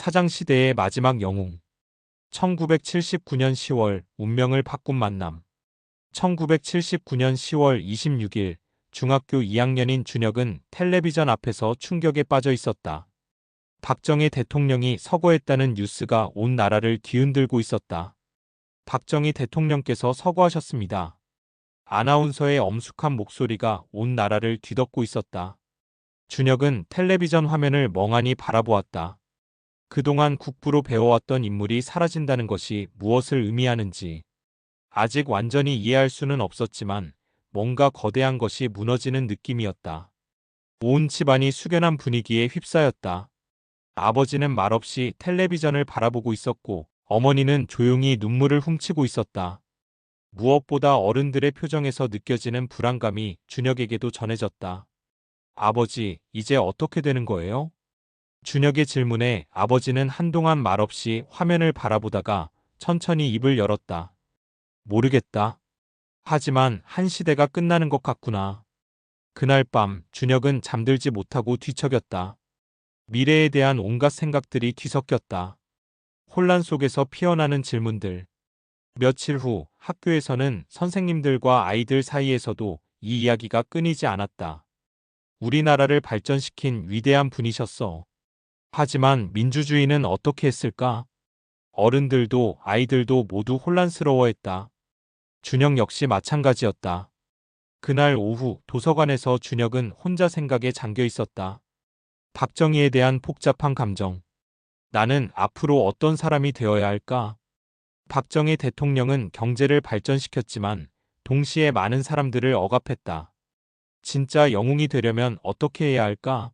사장시대의 마지막 영웅. 1979년 10월 운명을 바꾼 만남. 1979년 10월 26일 중학교 2학년인 준혁은 텔레비전 앞에서 충격에 빠져 있었다. 박정희 대통령이 서거했다는 뉴스가 온 나라를 뒤흔들고 있었다. 박정희 대통령께서 서거하셨습니다. 아나운서의 엄숙한 목소리가 온 나라를 뒤덮고 있었다. 준혁은 텔레비전 화면을 멍하니 바라보았다. 그동안 국부로 배워왔던 인물이 사라진다는 것이 무엇을 의미하는지 아직 완전히 이해할 수는 없었지만 뭔가 거대한 것이 무너지는 느낌이었다. 온 집안이 숙연한 분위기에 휩싸였다. 아버지는 말없이 텔레비전을 바라보고 있었고 어머니는 조용히 눈물을 훔치고 있었다. 무엇보다 어른들의 표정에서 느껴지는 불안감이 준혁에게도 전해졌다. 아버지, 이제 어떻게 되는 거예요? 준혁의 질문에 아버지는 한동안 말없이 화면을 바라보다가 천천히 입을 열었다. 모르겠다. 하지만 한 시대가 끝나는 것 같구나. 그날 밤 준혁은 잠들지 못하고 뒤척였다. 미래에 대한 온갖 생각들이 뒤섞였다. 혼란 속에서 피어나는 질문들. 며칠 후 학교에서는 선생님들과 아이들 사이에서도 이 이야기가 끊이지 않았다. 우리나라를 발전시킨 위대한 분이셨어. 하지만 민주주의는 어떻게 했을까? 어른들도 아이들도 모두 혼란스러워했다. 준혁 역시 마찬가지였다. 그날 오후 도서관에서 준혁은 혼자 생각에 잠겨 있었다. 박정희에 대한 복잡한 감정. 나는 앞으로 어떤 사람이 되어야 할까? 박정희 대통령은 경제를 발전시켰지만 동시에 많은 사람들을 억압했다. 진짜 영웅이 되려면 어떻게 해야 할까?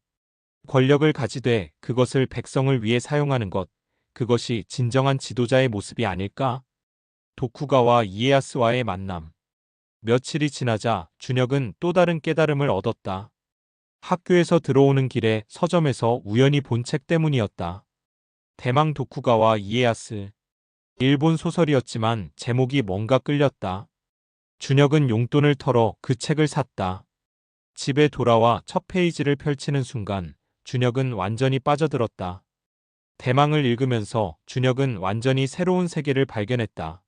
권력을 가지되 그것을 백성을 위해 사용하는 것, 그것이 진정한 지도자의 모습이 아닐까? 도쿠가와 이에야스와의 만남. 며칠이 지나자 준혁은 또 다른 깨달음을 얻었다. 학교에서 들어오는 길에 서점에서 우연히 본 책 때문이었다. 대망 도쿠가와 이에야스. 일본 소설이었지만 제목이 뭔가 끌렸다. 준혁은 용돈을 털어 그 책을 샀다. 집에 돌아와 첫 페이지를 펼치는 순간 준혁은 완전히 빠져들었다. 대망을 읽으면서 준혁은 완전히 새로운 세계를 발견했다.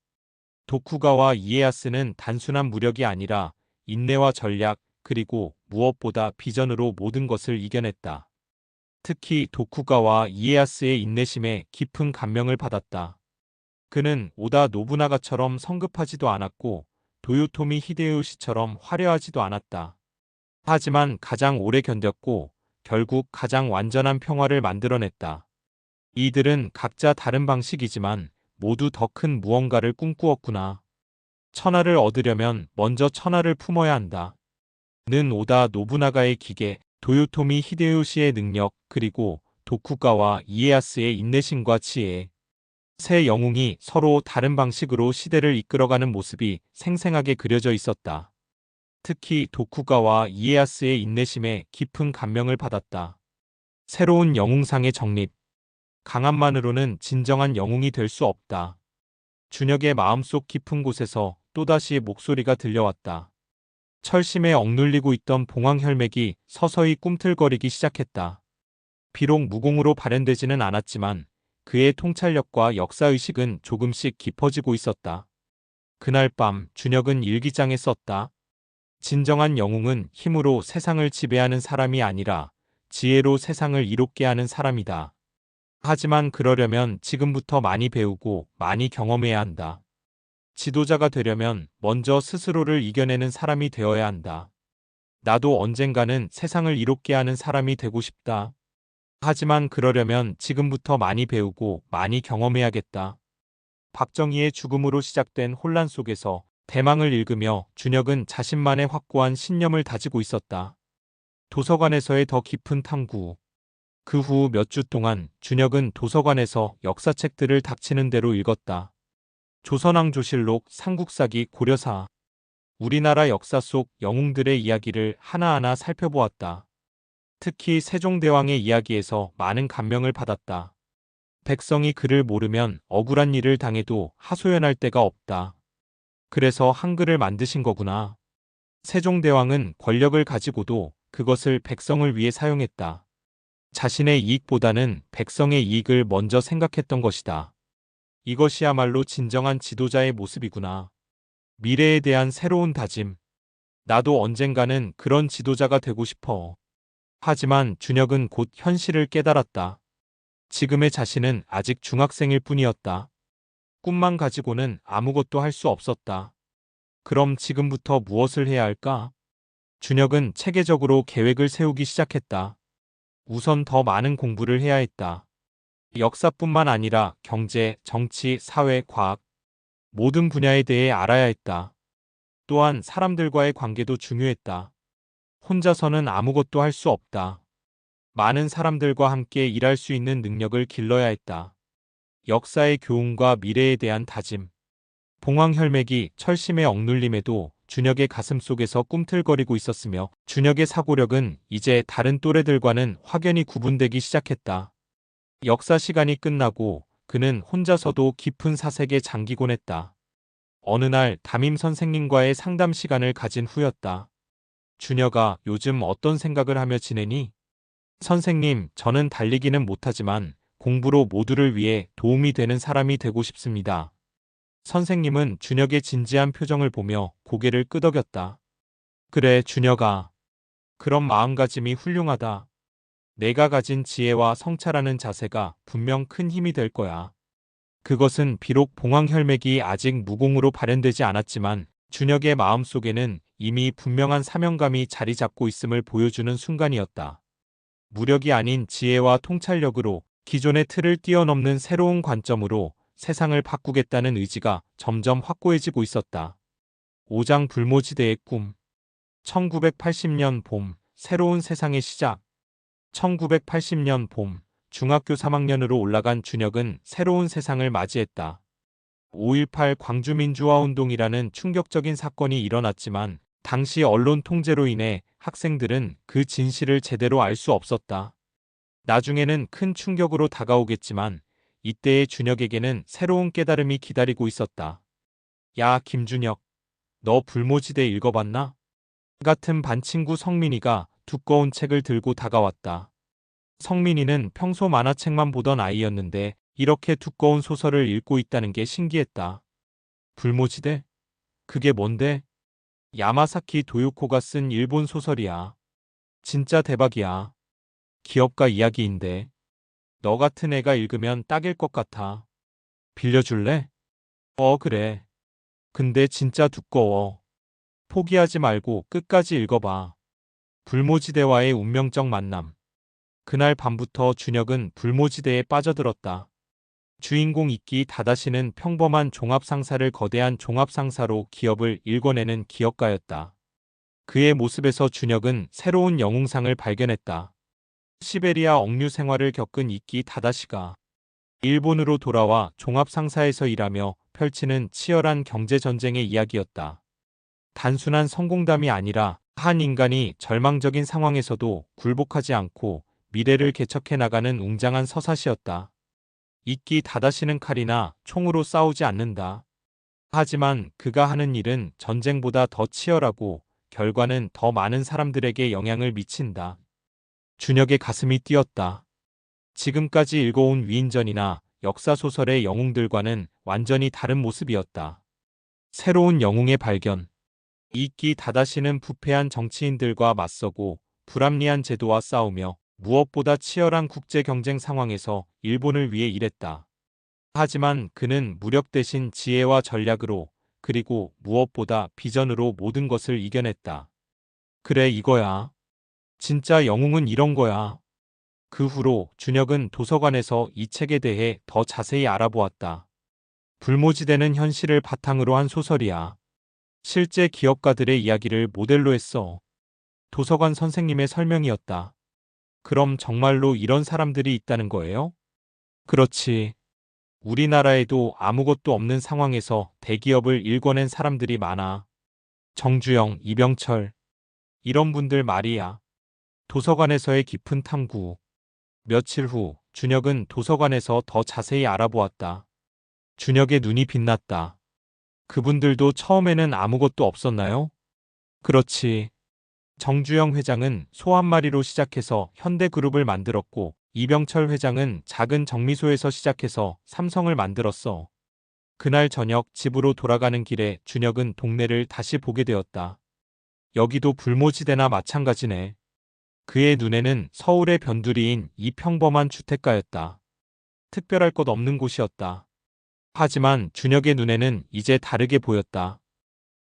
도쿠가와 이에야스는 단순한 무력이 아니라 인내와 전략, 그리고 무엇보다 비전으로 모든 것을 이겨냈다. 특히 도쿠가와 이에야스의 인내심에 깊은 감명을 받았다. 그는 오다 노부나가처럼 성급하지도 않았고 도요토미 히데요시처럼 화려하지도 않았다. 하지만 가장 오래 견뎠고 결국 가장 완전한 평화를 만들어냈다. 이들은 각자 다른 방식이지만 모두 더 큰 무언가를 꿈꾸었구나. 천하를 얻으려면 먼저 천하를 품어야 한다. 는 오다 노부나가의 기계, 도요토미 히데요시의 능력, 그리고 도쿠가와 이에야스의 인내심과 지혜. 세 영웅이 서로 다른 방식으로 시대를 이끌어가는 모습이 생생하게 그려져 있었다. 특히 도쿠가와 이에야스의 인내심에 깊은 감명을 받았다. 새로운 영웅상의 정립. 강함만으로는 진정한 영웅이 될 수 없다. 준혁의 마음속 깊은 곳에서 또다시 목소리가 들려왔다. 철심에 억눌리고 있던 봉황혈맥이 서서히 꿈틀거리기 시작했다. 비록 무공으로 발현되지는 않았지만 그의 통찰력과 역사의식은 조금씩 깊어지고 있었다. 그날 밤 준혁은 일기장에 썼다. 진정한 영웅은 힘으로 세상을 지배하는 사람이 아니라 지혜로 세상을 이롭게 하는 사람이다. 하지만 그러려면 지금부터 많이 배우고 많이 경험해야 한다. 지도자가 되려면 먼저 스스로를 이겨내는 사람이 되어야 한다. 나도 언젠가는 세상을 이롭게 하는 사람이 되고 싶다. 하지만 그러려면 지금부터 많이 배우고 많이 경험해야겠다. 박정희의 죽음으로 시작된 혼란 속에서 대망을 읽으며 준혁은 자신만의 확고한 신념을 다지고 있었다. 도서관에서의 더 깊은 탐구. 그 후 몇 주 동안 준혁은 도서관에서 역사책들을 닥치는 대로 읽었다. 조선왕조실록, 삼국사기, 고려사. 우리나라 역사 속 영웅들의 이야기를 하나하나 살펴보았다. 특히 세종대왕의 이야기에서 많은 감명을 받았다. 백성이 그를 모르면 억울한 일을 당해도 하소연할 데가 없다. 그래서 한글을 만드신 거구나. 세종대왕은 권력을 가지고도 그것을 백성을 위해 사용했다. 자신의 이익보다는 백성의 이익을 먼저 생각했던 것이다. 이것이야말로 진정한 지도자의 모습이구나. 미래에 대한 새로운 다짐. 나도 언젠가는 그런 지도자가 되고 싶어. 하지만 준혁은 곧 현실을 깨달았다. 지금의 자신은 아직 중학생일 뿐이었다. 꿈만 가지고는 아무것도 할 수 없었다. 그럼 지금부터 무엇을 해야 할까? 준혁은 체계적으로 계획을 세우기 시작했다. 우선 더 많은 공부를 해야 했다. 역사뿐만 아니라 경제, 정치, 사회, 과학, 모든 분야에 대해 알아야 했다. 또한 사람들과의 관계도 중요했다. 혼자서는 아무것도 할 수 없다. 많은 사람들과 함께 일할 수 있는 능력을 길러야 했다. 역사의 교훈과 미래에 대한 다짐. 봉황혈맥이 철심에 억눌림에도 준혁의 가슴 속에서 꿈틀거리고 있었으며 준혁의 사고력은 이제 다른 또래들과는 확연히 구분되기 시작했다. 역사 시간이 끝나고 그는 혼자서도 깊은 사색에 잠기곤 했다. 어느 날 담임 선생님과의 상담 시간을 가진 후였다. 준혁아, 요즘 어떤 생각을 하며 지내니? 선생님, 저는 달리기는 못하지만 공부로 모두를 위해 도움이 되는 사람이 되고 싶습니다. 선생님은 준혁의 진지한 표정을 보며 고개를 끄덕였다. 그래, 준혁아. 그런 마음가짐이 훌륭하다. 내가 가진 지혜와 성찰하는 자세가 분명 큰 힘이 될 거야. 그것은 비록 봉황혈맥이 아직 무공으로 발현되지 않았지만 준혁의 마음속에는 이미 분명한 사명감이 자리 잡고 있음을 보여주는 순간이었다. 무력이 아닌 지혜와 통찰력으로 기존의 틀을 뛰어넘는 새로운 관점으로 세상을 바꾸겠다는 의지가 점점 확고해지고 있었다. 오장 불모지대의 꿈. 1980년 봄, 새로운 세상의 시작. 1980년 봄, 중학교 3학년으로 올라간 준혁은 새로운 세상을 맞이했다. 5.18 광주민주화운동이라는 충격적인 사건이 일어났지만 당시 언론 통제로 인해 학생들은 그 진실을 제대로 알 수 없었다. 나중에는 큰 충격으로 다가오겠지만 이때의 준혁에게는 새로운 깨달음이 기다리고 있었다. 야, 김준혁, 너 불모지대 읽어봤나? 같은 반 친구 성민이가 두꺼운 책을 들고 다가왔다. 성민이는 평소 만화책만 보던 아이였는데 이렇게 두꺼운 소설을 읽고 있다는 게 신기했다. 불모지대? 그게 뭔데? 야마사키 도요코가 쓴 일본 소설이야. 진짜 대박이야. 기업가 이야기인데. 너 같은 애가 읽으면 딱일 것 같아. 빌려줄래? 그래. 근데 진짜 두꺼워. 포기하지 말고 끝까지 읽어봐. 불모지대와의 운명적 만남. 그날 밤부터 준혁은 불모지대에 빠져들었다. 주인공 이끼 다다시는 평범한 종합상사를 거대한 종합상사로 기업을 일궈내는 기업가였다. 그의 모습에서 준혁은 새로운 영웅상을 발견했다. 시베리아 억류 생활을 겪은 이끼 다다시가 일본으로 돌아와 종합상사에서 일하며 펼치는 치열한 경제전쟁의 이야기였다. 단순한 성공담이 아니라 한 인간이 절망적인 상황에서도 굴복하지 않고 미래를 개척해 나가는 웅장한 서사시였다. 이끼 다다시는 칼이나 총으로 싸우지 않는다. 하지만 그가 하는 일은 전쟁보다 더 치열하고 결과는 더 많은 사람들에게 영향을 미친다. 준혁의 가슴이 뛰었다. 지금까지 읽어온 위인전이나 역사소설의 영웅들과는 완전히 다른 모습이었다. 새로운 영웅의 발견. 이끼 다다시는 부패한 정치인들과 맞서고 불합리한 제도와 싸우며 무엇보다 치열한 국제 경쟁 상황에서 일본을 위해 일했다. 하지만 그는 무력 대신 지혜와 전략으로 그리고 무엇보다 비전으로 모든 것을 이겨냈다. 그래, 이거야. 진짜 영웅은 이런 거야. 그 후로 준혁은 도서관에서 이 책에 대해 더 자세히 알아보았다. 불모지대는 현실을 바탕으로 한 소설이야. 실제 기업가들의 이야기를 모델로 했어. 도서관 선생님의 설명이었다. 그럼 정말로 이런 사람들이 있다는 거예요? 그렇지. 우리나라에도 아무것도 없는 상황에서 대기업을 일궈낸 사람들이 많아. 정주영, 이병철. 이런 분들 말이야. 도서관에서의 깊은 탐구. 며칠 후 준혁은 도서관에서 더 자세히 알아보았다. 준혁의 눈이 빛났다. 그분들도 처음에는 아무것도 없었나요? 그렇지. 정주영 회장은 소 한 마리로 시작해서 현대그룹을 만들었고 이병철 회장은 작은 정미소에서 시작해서 삼성을 만들었어. 그날 저녁 집으로 돌아가는 길에 준혁은 동네를 다시 보게 되었다. 여기도 불모지대나 마찬가지네. 그의 눈에는 서울의 변두리인 이 평범한 주택가였다. 특별할 것 없는 곳이었다. 하지만 준혁의 눈에는 이제 다르게 보였다.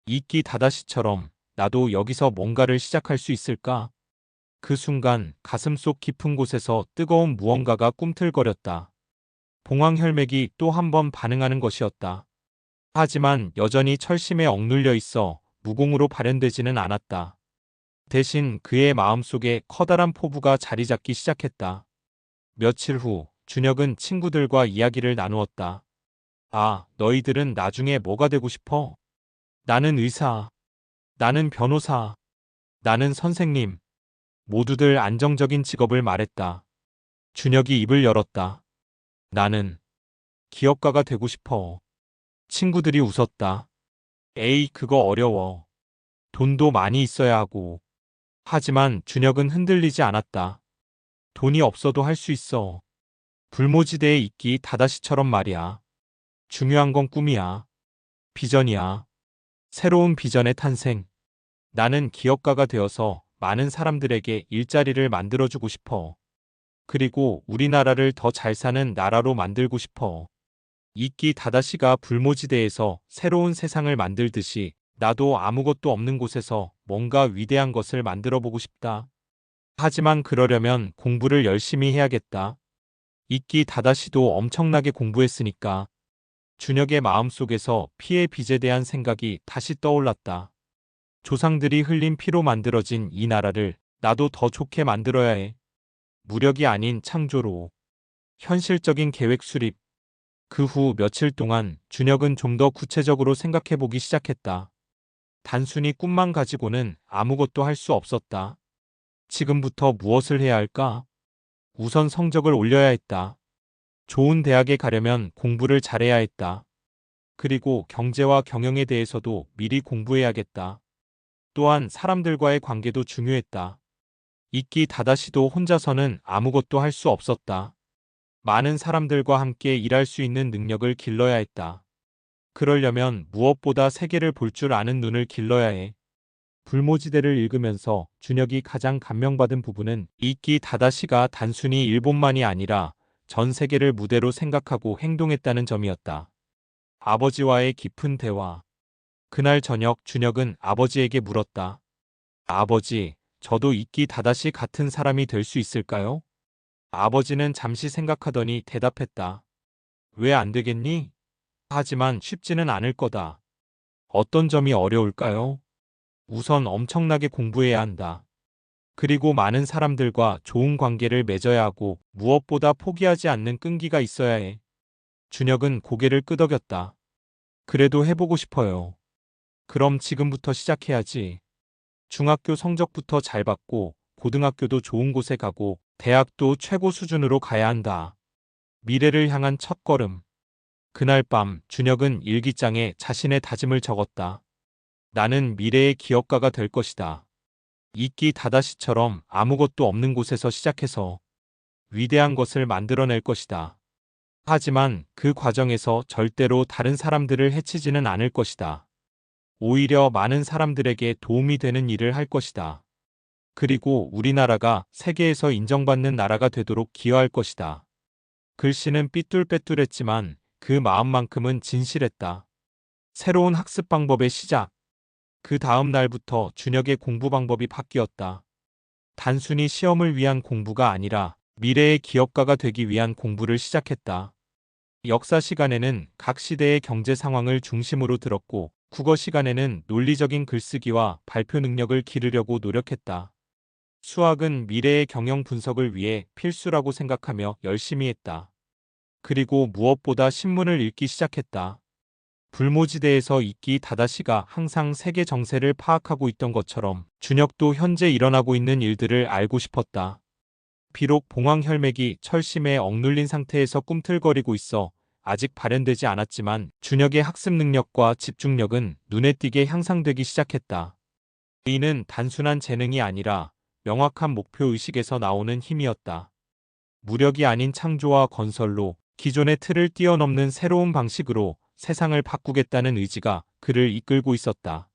이끼 다다시처럼 나도 여기서 뭔가를 시작할 수 있을까? 그 순간 가슴속 깊은 곳에서 뜨거운 무언가가 꿈틀거렸다. 봉황혈맥이 또 한 번 반응하는 것이었다. 하지만 여전히 철심에 억눌려 있어 무공으로 발현되지는 않았다. 대신 그의 마음속에 커다란 포부가 자리 잡기 시작했다. 며칠 후 준혁은 친구들과 이야기를 나누었다. 아, 너희들은 나중에 뭐가 되고 싶어? 나는 의사, 나는 변호사, 나는 선생님. 모두들 안정적인 직업을 말했다. 준혁이 입을 열었다. 나는 기업가가 되고 싶어. 친구들이 웃었다. 에이, 그거 어려워. 돈도 많이 있어야 하고. 하지만 준혁은 흔들리지 않았다. 돈이 없어도 할 수 있어. 불모지대에 있기 다다시처럼 말이야. 중요한 건 꿈이야. 비전이야. 새로운 비전의 탄생. 나는 기업가가 되어서 많은 사람들에게 일자리를 만들어주고 싶어. 그리고 우리나라를 더 잘 사는 나라로 만들고 싶어. 이끼 다다시가 불모지대에서 새로운 세상을 만들듯이 나도 아무것도 없는 곳에서 뭔가 위대한 것을 만들어 보고 싶다. 하지만 그러려면 공부를 열심히 해야겠다. 이끼 다다시도 엄청나게 공부했으니까. 준혁의 마음속에서 피의 빚에 대한 생각이 다시 떠올랐다. 조상들이 흘린 피로 만들어진 이 나라를 나도 더 좋게 만들어야 해. 무력이 아닌 창조로. 현실적인 계획 수립. 그 후 며칠 동안 준혁은 좀 더 구체적으로 생각해 보기 시작했다. 단순히 꿈만 가지고는 아무것도 할 수 없었다. 지금부터 무엇을 해야 할까? 우선 성적을 올려야 했다. 좋은 대학에 가려면 공부를 잘해야 했다. 그리고 경제와 경영에 대해서도 미리 공부해야겠다. 또한 사람들과의 관계도 중요했다. 이끼 다다시도 혼자서는 아무것도 할 수 없었다. 많은 사람들과 함께 일할 수 있는 능력을 길러야 했다. 그러려면 무엇보다 세계를 볼 줄 아는 눈을 길러야 해. 불모지대를 읽으면서 준혁이 가장 감명받은 부분은 이끼 다다시가 단순히 일본만이 아니라 전 세계를 무대로 생각하고 행동했다는 점이었다. 아버지와의 깊은 대화. 그날 저녁 준혁은 아버지에게 물었다. 아버지, 저도 이끼 다다시 같은 사람이 될 수 있을까요? 아버지는 잠시 생각하더니 대답했다. 왜 안 되겠니? 하지만 쉽지는 않을 거다. 어떤 점이 어려울까요? 우선 엄청나게 공부해야 한다. 그리고 많은 사람들과 좋은 관계를 맺어야 하고 무엇보다 포기하지 않는 끈기가 있어야 해. 준혁은 고개를 끄덕였다. 그래도 해보고 싶어요. 그럼 지금부터 시작해야지. 중학교 성적부터 잘 받고 고등학교도 좋은 곳에 가고 대학도 최고 수준으로 가야 한다. 미래를 향한 첫걸음. 그날 밤 준혁은 일기장에 자신의 다짐을 적었다. 나는 미래의 기업가가 될 것이다. 이끼 다다시처럼 아무것도 없는 곳에서 시작해서 위대한 것을 만들어낼 것이다. 하지만 그 과정에서 절대로 다른 사람들을 해치지는 않을 것이다. 오히려 많은 사람들에게 도움이 되는 일을 할 것이다. 그리고 우리나라가 세계에서 인정받는 나라가 되도록 기여할 것이다. 글씨는 삐뚤빼뚤했지만 그 마음만큼은 진실했다. 새로운 학습 방법의 시작. 그 다음 날부터 준혁의 공부 방법이 바뀌었다. 단순히 시험을 위한 공부가 아니라 미래의 기업가가 되기 위한 공부를 시작했다. 역사 시간에는 각 시대의 경제 상황을 중심으로 들었고 국어 시간에는 논리적인 글쓰기와 발표 능력을 기르려고 노력했다. 수학은 미래의 경영 분석을 위해 필수라고 생각하며 열심히 했다. 그리고 무엇보다 신문을 읽기 시작했다. 불모지대에서 이끼 다다시가 항상 세계 정세를 파악하고 있던 것처럼 준혁도 현재 일어나고 있는 일들을 알고 싶었다. 비록 봉황혈맥이 철심에 억눌린 상태에서 꿈틀거리고 있어 아직 발현되지 않았지만 준혁의 학습 능력과 집중력은 눈에 띄게 향상되기 시작했다. 이는 단순한 재능이 아니라 명확한 목표의식에서 나오는 힘이었다. 무력이 아닌 창조와 건설로 기존의 틀을 뛰어넘는 새로운 방식으로 세상을 바꾸겠다는 의지가 그를 이끌고 있었다.